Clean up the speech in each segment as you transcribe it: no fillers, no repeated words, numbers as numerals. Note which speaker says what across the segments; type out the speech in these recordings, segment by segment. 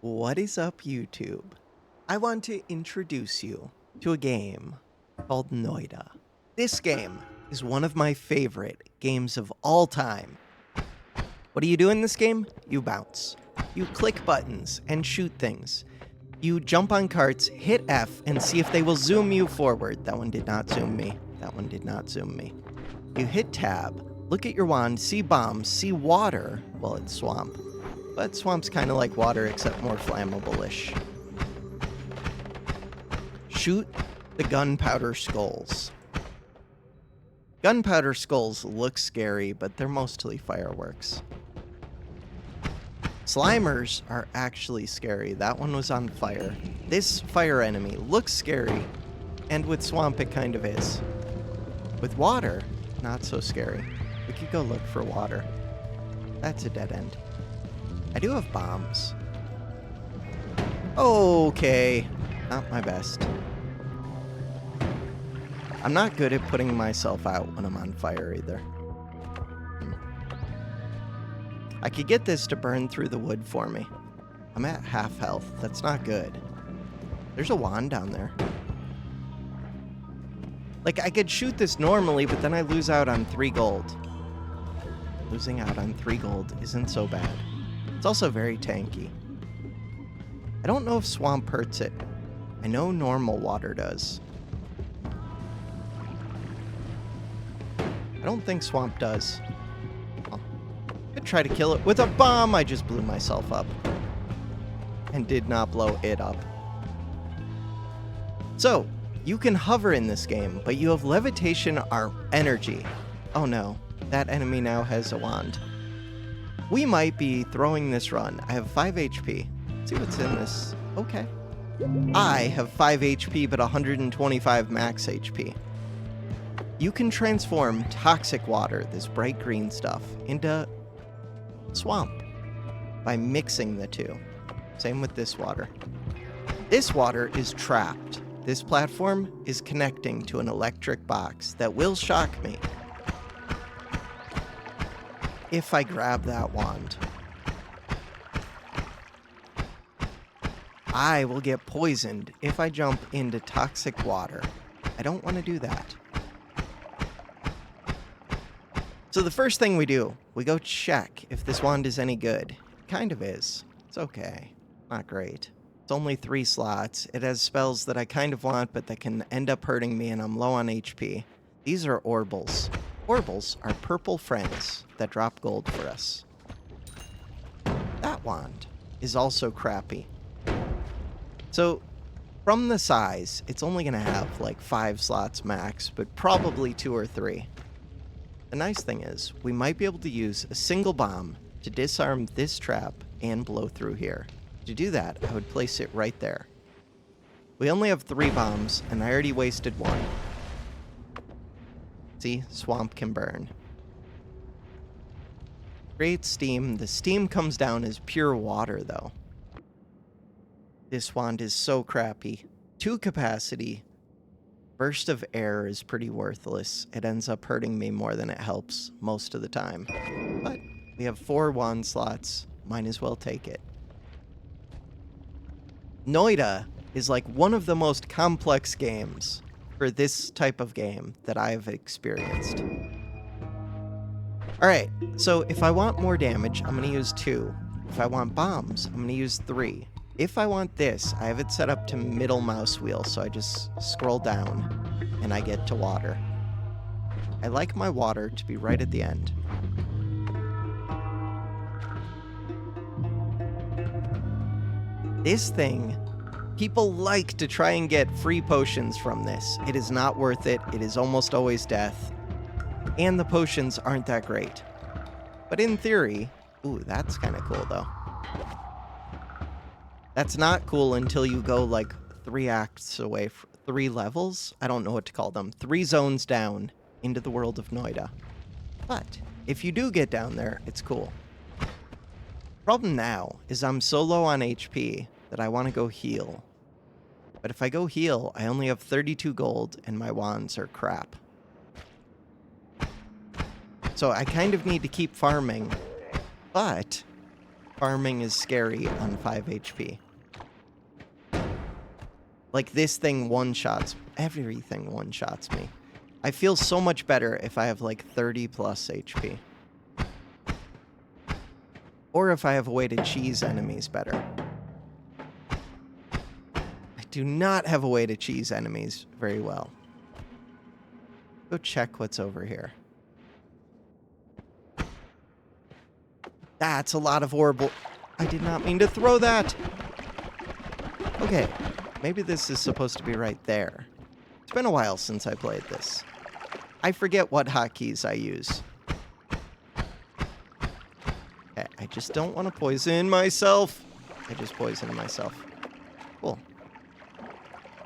Speaker 1: What is up, YouTube? I want to introduce you to a game called Noita. This game is one of my favorite games of all time. What do you do in this game? You bounce. You click buttons and shoot things. You jump on carts, hit F, and see if they will zoom you forward. That one did not zoom me. That one did not zoom me. You hit tab, look at your wand, see bombs, see water. Well, it's swamp. But swamp's kind of like water, except more flammable-ish. Shoot the gunpowder skulls. Gunpowder skulls look scary, but they're mostly fireworks. Slimers are actually scary. That one was on fire. This fire enemy looks scary, and with swamp it kind of is. With water, not so scary. We could go look for water. That's a dead end. I do have bombs. Okay, not my best. I'm not good at putting myself out when I'm on fire either. I could get this to burn through the wood for me. I'm at half health. That's not good. There's a wand down there. Like, I could shoot this normally, but then I lose out on 3 gold. Losing out on 3 gold isn't so bad. It's also very tanky. I don't know if swamp hurts it. I know normal water does. I don't think swamp does. I could try to kill it with a bomb. I just blew myself up. And did not blow it up. So, you can hover in this game, but you have levitation or energy. Oh no, that enemy now has a wand. We might be throwing this run. I have 5 HP. Let's see what's in this. Okay. I have 5 HP, but 125 max HP. You can transform toxic water, this bright green stuff, into swamp by mixing the two. Same with this water. This water is trapped. This platform is connecting to an electric box that will shock me if I grab that wand. I will get poisoned if I jump into toxic water. I don't want to do that. So the first thing we do, we go check if this wand is any good. It kind of is. It's okay. Not great. It's only 3 slots. It has spells that I kind of want, but that can end up hurting me, and I'm low on HP. These are orbles. Orbles are purple friends that drop gold for us. That wand is also crappy. So, from the size, it's only going to have like 5 slots max, but probably 2 or 3. The nice thing is, we might be able to use a single bomb to disarm this trap and blow through here. To do that, I would place it right there. We only have 3 bombs, and I already wasted 1. See, swamp can burn. Create steam. The steam comes down as pure water, though. This wand is so crappy. 2 capacity. Burst of air is pretty worthless. It ends up hurting me more than it helps most of the time. But we have 4 wand slots. Might as well take it. Noita is like one of the most complex games for this type of game that I've experienced. Alright, so if I want more damage, I'm going to use 2. If I want bombs, I'm going to use 3. If I want this, I have it set up to middle mouse wheel, so I just scroll down and I get to water. I like my water to be right at the end. This thing, people like to try and get free potions from this. It is not worth it. It is almost always death. And the potions aren't that great. But in theory, ooh, that's kind of cool though. That's not cool until you go like 3 acts away, 3 levels? I don't know what to call them. 3 zones down into the world of Noita. But if you do get down there, it's cool. Problem now is I'm so low on HP that I want to go heal. But if I go heal, I only have 32 gold and my wands are crap. So I kind of need to keep farming. But farming is scary on 5 HP. Like, this thing one-shots. Everything one-shots me. I feel so much better if I have, like, 30 plus HP. Or if I have a way to cheese enemies better. I do not have a way to cheese enemies very well. Go check what's over here. That's a lot of horrible... I did not mean to throw that! Okay, maybe this is supposed to be right there. It's been a while since I played this. I forget what hotkeys I use. Okay, I just don't want to poison myself. I just poisoned myself. Cool.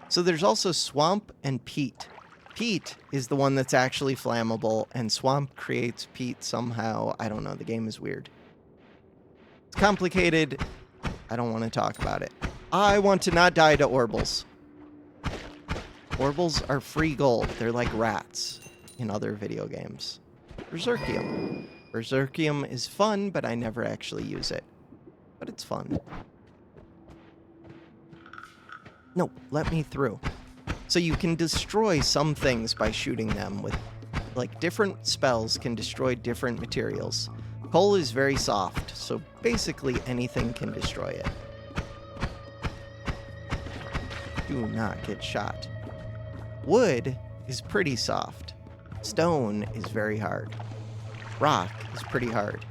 Speaker 1: So there's also swamp and peat. Peat is the one that's actually flammable, and swamp creates peat somehow. I don't know, the game is weird. It's complicated. I don't want to talk about it. I want to not die to Orbles. Orbles are free gold. They're like rats in other video games. Berserkium. Berserkium is fun, but I never actually use it. But it's fun. No, let me through. So you can destroy some things by shooting them with, like, different spells can destroy different materials. Coal is very soft, so basically anything can destroy it. Do not get shot. Wood is pretty soft. Stone is very hard. Rock is pretty hard.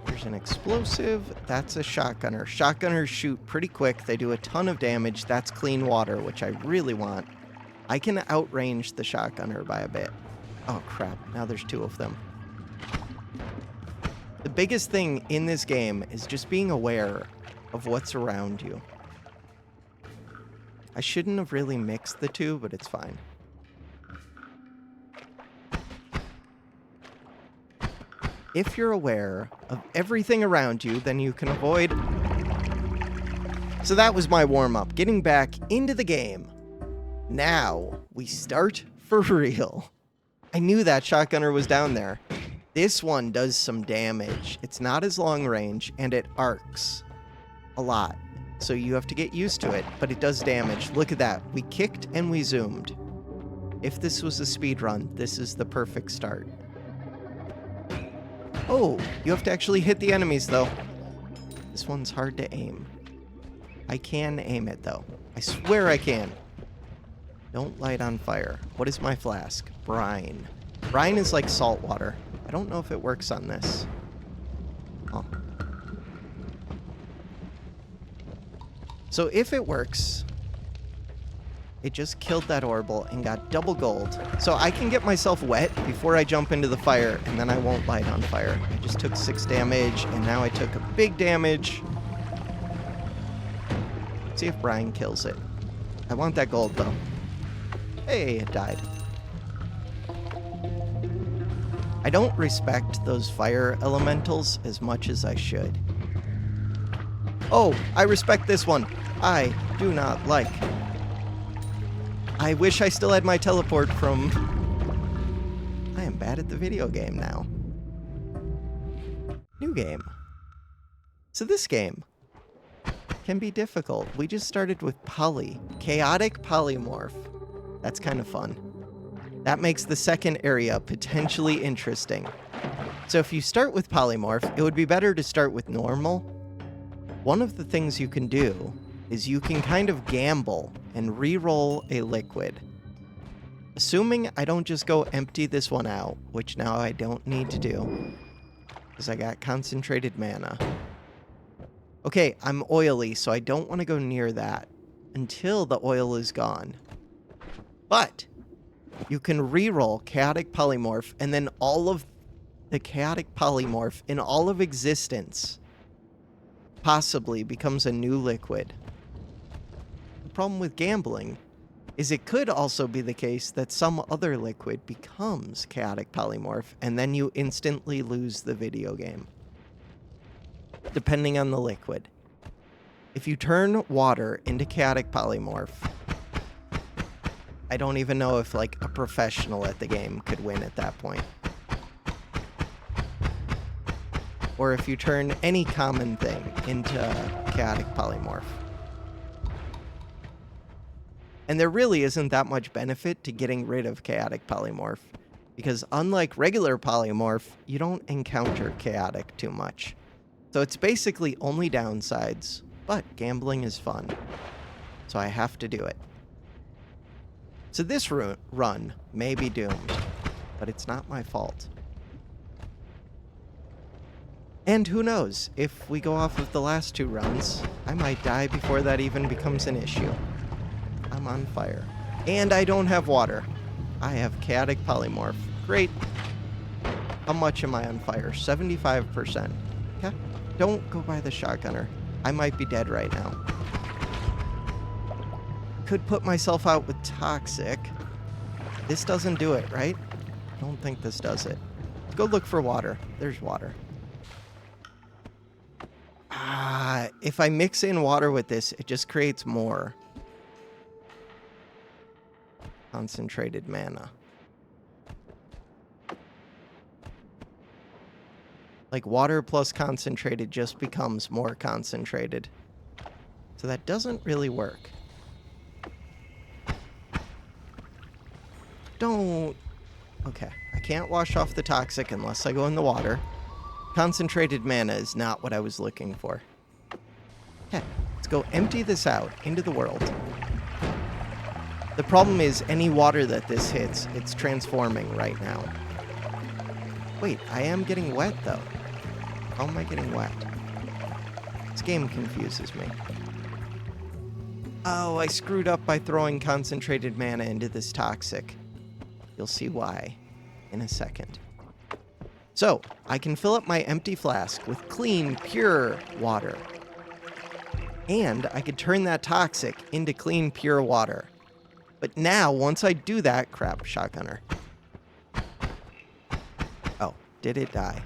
Speaker 1: There's an explosive. That's a shotgunner. Shotgunners shoot pretty quick. They do a ton of damage. That's clean water, which I really want. I can outrange the shotgunner by a bit. Oh, crap. Now there's two of them. The biggest thing in this game is just being aware of what's around you. I shouldn't have really mixed the two, but it's fine. If you're aware of everything around you, then you can avoid... So that was my warm-up, getting back into the game. Now, we start for real. I knew that shotgunner was down there. This one does some damage. It's not as long range, and it arcs a lot. So you have to get used to it, but it does damage. Look at that. We kicked and we zoomed. If this was a speed run, this is the perfect start. Oh, you have to actually hit the enemies, though. This one's hard to aim. I can aim it, though. I swear I can. Don't light on fire. What is my flask? Brine. Brine is like salt water. I don't know if it works on this. Oh. So if it works, it just killed that Orble and got double gold. So I can get myself wet before I jump into the fire, and then I won't light on fire. I just took 6 damage, and now I took a big damage. Let's see if Brine kills it. I want that gold, though. Hey, it died. I don't respect those fire elementals as much as I should. Oh, I respect this one. I do not like. I wish I still had my teleport from... I am bad at the video game now. New game. So this game can be difficult. We just started with chaotic polymorph. That's kind of fun. That makes the second area potentially interesting. So if you start with polymorph, it would be better to start with normal. One of the things you can do is you can kind of gamble and re-roll a liquid. Assuming I don't just go empty this one out, which now I don't need to do, because I got concentrated mana. Okay, I'm oily, so I don't want to go near that until the oil is gone. But you can re-roll chaotic polymorph, and then all of the chaotic polymorph in all of existence possibly becomes a new liquid. The problem with gambling is it could also be the case that some other liquid becomes chaotic polymorph, and then you instantly lose the video game. Depending on the liquid. If you turn water into chaotic polymorph, I don't even know if, like, a professional at the game could win at that point. Or if you turn any common thing into chaotic polymorph. And there really isn't that much benefit to getting rid of chaotic polymorph, because unlike regular polymorph, you don't encounter chaotic too much. So it's basically only downsides, but gambling is fun. So I have to do it. So this run may be doomed, but it's not my fault. And who knows, if we go off of the last 2 runs, I might die before that even becomes an issue. I'm on fire. And I don't have water. I have chaotic polymorph. Great. How much am I on fire? 75%. Okay. Don't go by the shotgunner. I might be dead right now. Could put myself out with toxic. This doesn't do it, right? I don't think this does it. Let's go look for water. There's water. If I mix in water with this, it just creates more concentrated mana. Like, water plus concentrated just becomes more concentrated. So that doesn't really work. Don't... Okay, I can't wash off the toxic unless I go in the water. Concentrated mana is not what I was looking for. Okay, let's go empty this out into the world. The problem is any water that this hits, it's transforming right now. Wait, I am getting wet though. How am I getting wet? This game confuses me. Oh, I screwed up by throwing concentrated mana into this toxic. You'll see why in a second. So, I can fill up my empty flask with clean, pure water. And I could turn that toxic into clean, pure water. But now, once I do that... Crap, shotgunner. Oh, did it die?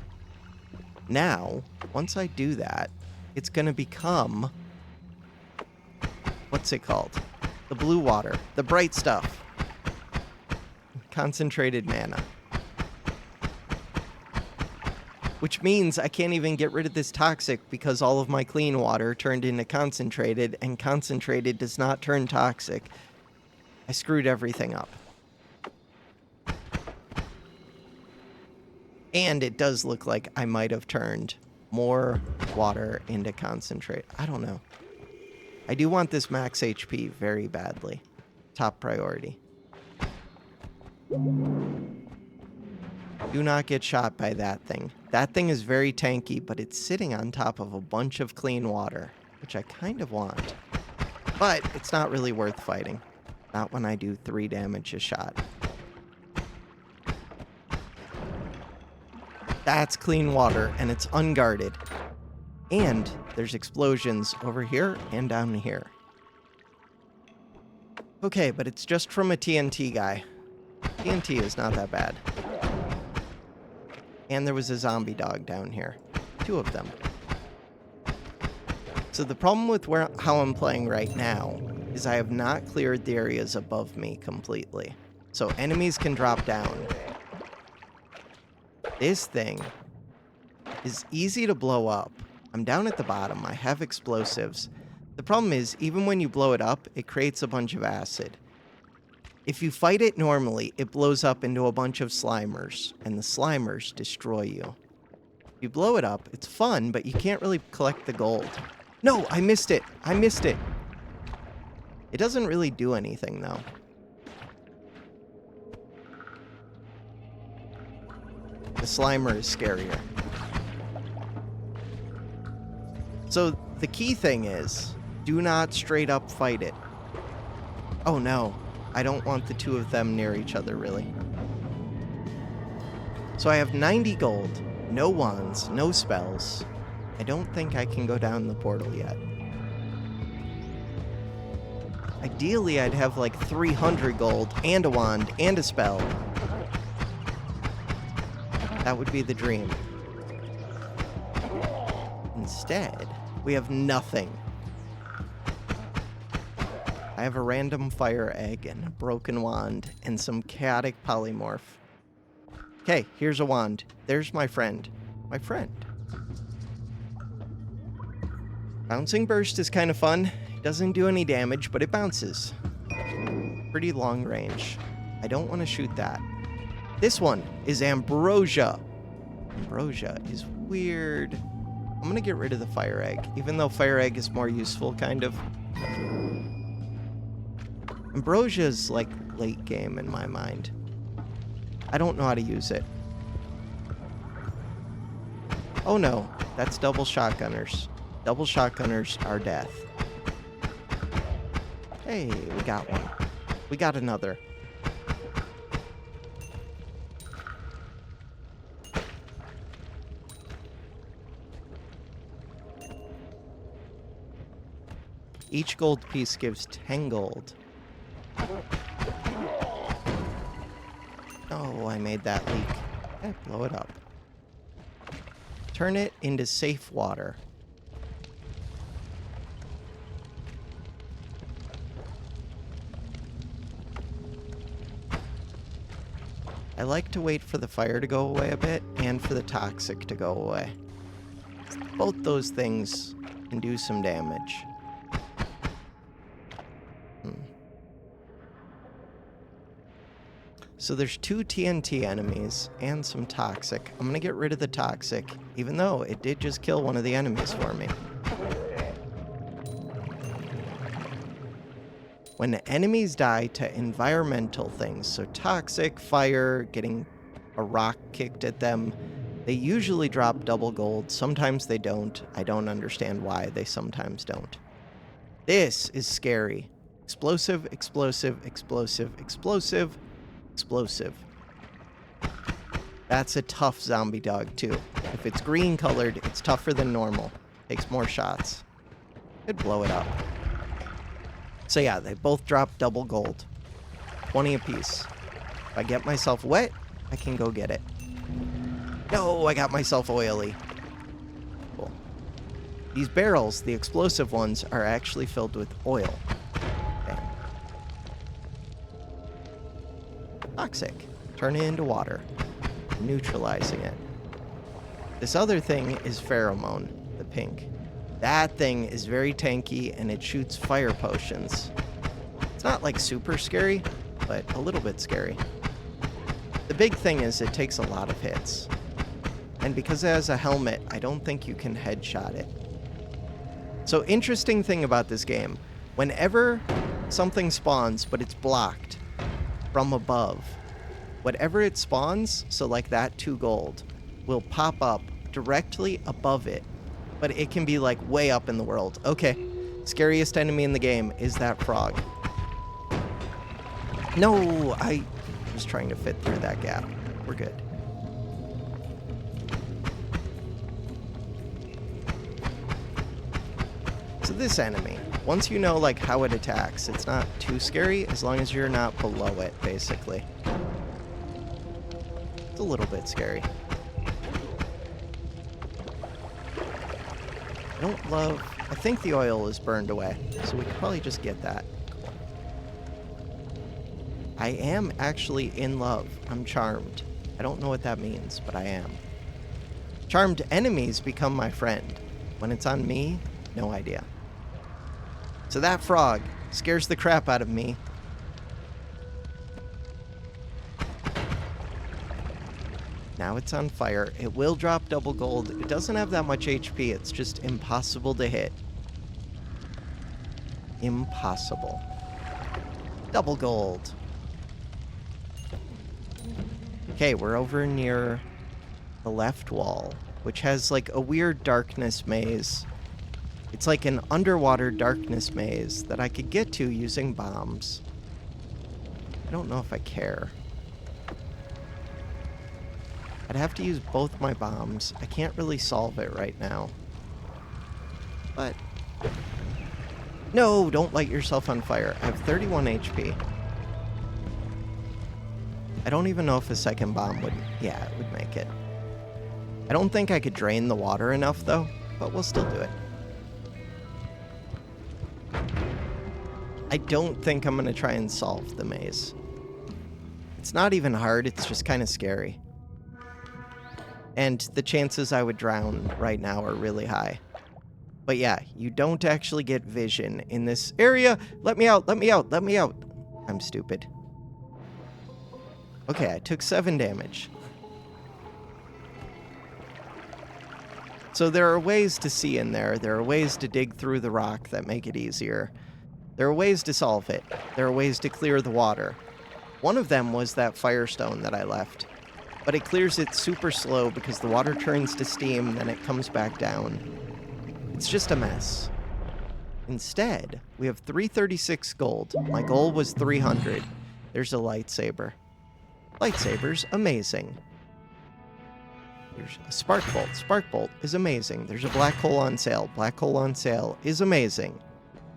Speaker 1: Now, once I do that, it's going to become... What's it called? The blue water. The bright stuff. Concentrated mana. Which means I can't even get rid of this toxic because all of my clean water turned into concentrated, and concentrated does not turn toxic. I screwed everything up. And it does look like I might have turned more water into concentrate. I don't know. I do want this max HP very badly. Top priority. Do not get shot by that thing. That thing is very tanky, but it's sitting on top of a bunch of clean water, which I kind of want. But it's not really worth fighting. Not when I do 3 damage a shot. That's clean water, and it's unguarded. And there's explosions over here and down here. Okay, but it's just from a TNT guy. TNT is not that bad. And there was a zombie dog down here. 2 of them. So the problem with how I'm playing right now is I have not cleared the areas above me completely. So enemies can drop down. This thing is easy to blow up. I'm down at the bottom. I have explosives. The problem is, even when you blow it up, it creates a bunch of acid. If you fight it normally, it blows up into a bunch of slimers, and the slimers destroy you. If you blow it up, it's fun, but you can't really collect the gold. No, I missed it. I missed it. It doesn't really do anything, though. The Slimer is scarier. So the key thing is, do not straight up fight it. Oh no, I don't want the 2 of them near each other, really. So I have 90 gold, no wands, no spells. I don't think I can go down the portal yet. Ideally, I'd have like 300 gold and a wand and a spell. That would be the dream. Instead, we have nothing. I have a random fire egg and a broken wand and some chaotic polymorph. Okay, here's a wand. There's my friend. My friend. Bouncing burst is kind of fun. It doesn't do any damage, but it bounces. Pretty long range. I don't want to shoot that. This one is ambrosia. Ambrosia is weird. I'm going to get rid of the fire egg, even though fire egg is more useful, kind of. Ambrosia is like late game in my mind. I don't know how to use it. Oh no, that's double shotgunners. Double shotgunners are death. Hey, we got one. We got another. Each gold piece gives 10 gold. Oh, I made that leak. Okay, blow it up. Turn it into safe water. I like to wait for the fire to go away a bit and for the toxic to go away. Both those things can do some damage. So there's 2 TNT enemies and some toxic. I'm gonna get rid of the toxic, even though it did just kill one of the enemies for me. When enemies die to environmental things, so toxic, fire, getting a rock kicked at them, they usually drop double gold. Sometimes they don't. I don't understand why they sometimes don't. This is scary. Explosive, explosive, explosive, explosive, explosive. That's a tough zombie dog, too. If it's green colored, it's tougher than normal. Takes more shots. Could blow it up. So yeah, they both drop double gold. 20 apiece. If I get myself wet, I can go get it. No, I got myself oily. Cool. These barrels, the explosive ones, are actually filled with oil. Damn. Toxic. Turn it into water. Neutralizing it. This other thing is pheromone, the pink. That thing is very tanky and it shoots fire potions. It's not like super scary, but a little bit scary. The big thing is it takes a lot of hits. And because it has a helmet, I don't think you can headshot it. So interesting thing about this game, whenever something spawns but it's blocked from above, whatever it spawns, so like that 2 gold, will pop up directly above it. But it can be like way up in the world. Okay, scariest enemy in the game is that frog. No, I was trying to fit through that gap. We're good. So this enemy, once you know like how it attacks, it's not too scary as long as you're not below it, basically. It's a little bit scary. I think the oil is burned away, so we could probably just get that. Cool. I am actually in love. I'm charmed. I don't know what that means, but I am. Charmed enemies become my friend. When it's on me, no idea. So that frog scares the crap out of me. Now it's on fire. It will drop double gold. It doesn't have that much HP. It's just impossible to hit. Impossible. Double gold. Okay, we're over near the left wall, which has like a weird darkness maze. It's like an underwater darkness maze that I could get to using bombs. I don't know if I care. I'd have to use both my bombs. I can't really solve it right now. But... No, don't light yourself on fire. I have 31 HP. I don't even know if a second bomb would... Yeah, it would make it. I don't think I could drain the water enough, though. But we'll still do it. I don't think I'm going to try and solve the maze. It's not even hard, it's just kind of scary. And the chances I would drown right now are really high. But yeah, you don't actually get vision in this area. Let me out, let me out, let me out. I'm stupid. Okay, I took 7 damage. So there are ways to see in there. There are ways to dig through the rock that make it easier. There are ways to solve it. There are ways to clear the water. One of them was that firestone that I left. But it clears it super slow because the water turns to steam, then it comes back down. It's just a mess. Instead, we have 336 gold. My goal was 300. There's a lightsaber. Lightsaber's amazing. Here's a spark bolt. Spark bolt is amazing. There's a black hole on sale. Black hole on sale is amazing.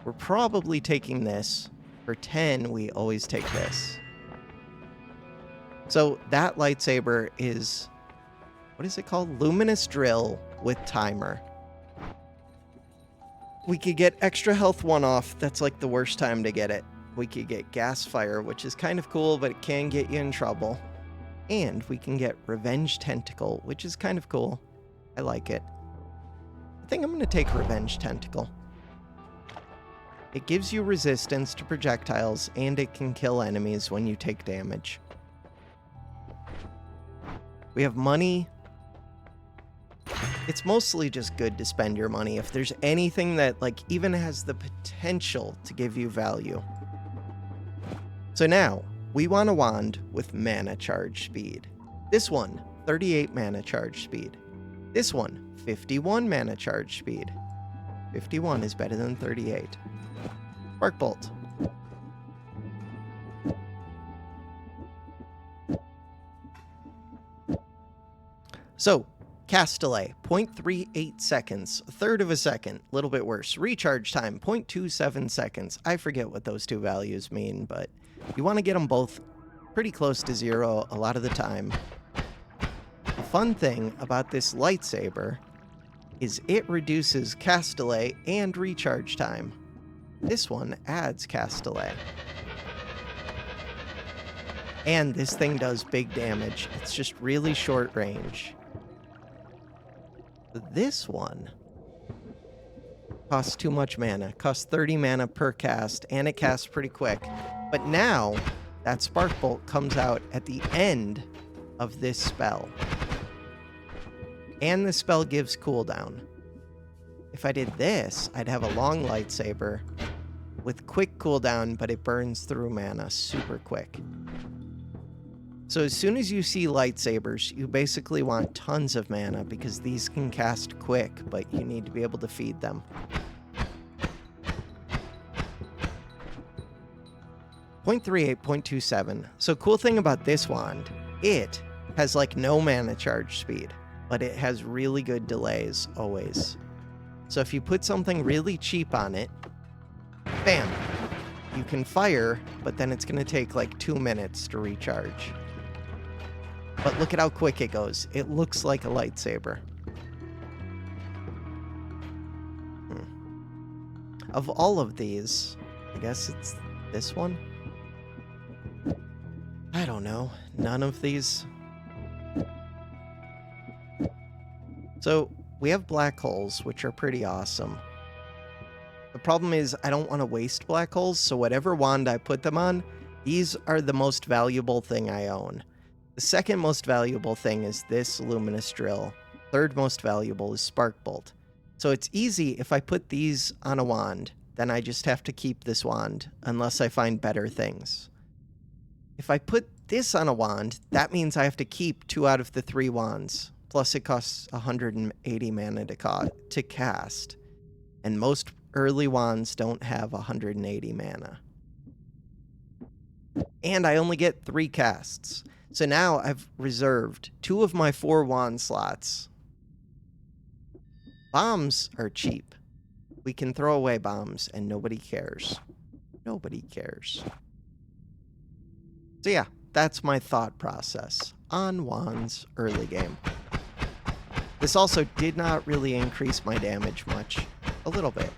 Speaker 1: We're probably taking this. For 10, we always take this. So that lightsaber is, what is it called? Luminous drill with timer. We could get extra health 1 off. That's like the worst time to get it. We could get gas fire, which is kind of cool, but it can get you in trouble. And we can get revenge tentacle, which is kind of cool. I like it. I think I'm going to take revenge tentacle. It gives you resistance to projectiles, and it can kill enemies when you take damage. We have money. It's mostly just good to spend your money if there's anything that like even has the potential to give you value. So now, we want a wand with mana charge speed. This one, 38 mana charge speed. This one, 51 mana charge speed. 51 is better than 38. Spark bolt. So, cast delay, 0.38 seconds, a third of a second, a little bit worse. Recharge time, 0.27 seconds. I forget what those two values mean, but you want to get them both pretty close to 0 a lot of the time. The fun thing about this lightsaber is it reduces cast delay and recharge time. This one adds cast delay. And this thing does big damage. It's just really short range. This one costs too much mana. Costs 30 mana per cast, and it casts pretty quick. But now, that Spark Bolt comes out at the end of this spell. And the spell gives cooldown. If I did this, I'd have a long lightsaber with quick cooldown, but it burns through mana super quick. So as soon as you see lightsabers, you basically want tons of mana because these can cast quick, but you need to be able to feed them. 0.38, 0.27. So cool thing about this wand, it has like no mana charge speed, but it has really good delays always. So if you put something really cheap on it, bam, you can fire, but then it's going to take like 2 minutes to recharge. But look at how quick it goes. It looks like a lightsaber. Of all of these, I guess it's this one? I don't know. None of these. So, we have black holes, which are pretty awesome. The problem is, I don't want to waste black holes, so whatever wand I put them on, these are the most valuable thing I own. The second most valuable thing is this luminous drill. Third most valuable is spark bolt. So it's easy if I put these on a wand, then I just have to keep this wand unless I find better things. If I put this on a wand, that means I have to keep 2 out of the 3 wands. Plus it costs 180 mana to cast. And most early wands don't have 180 mana. And I only get 3 casts. So now I've reserved 2 of my 4 wand slots. Bombs are cheap. We can throw away bombs and nobody cares. Nobody cares. So yeah, that's my thought process on wands early game. This also did not really increase my damage much. A little bit.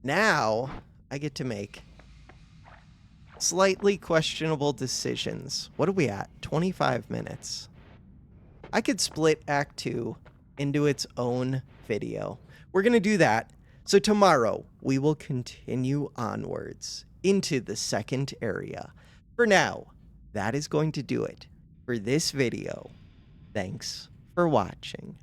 Speaker 1: Now, I get to make slightly questionable decisions. What are we at? 25 minutes. I could split Act 2 into its own video. We're going to do that. So tomorrow, we will continue onwards into the second area. For now, that is going to do it for this video. Thanks for watching.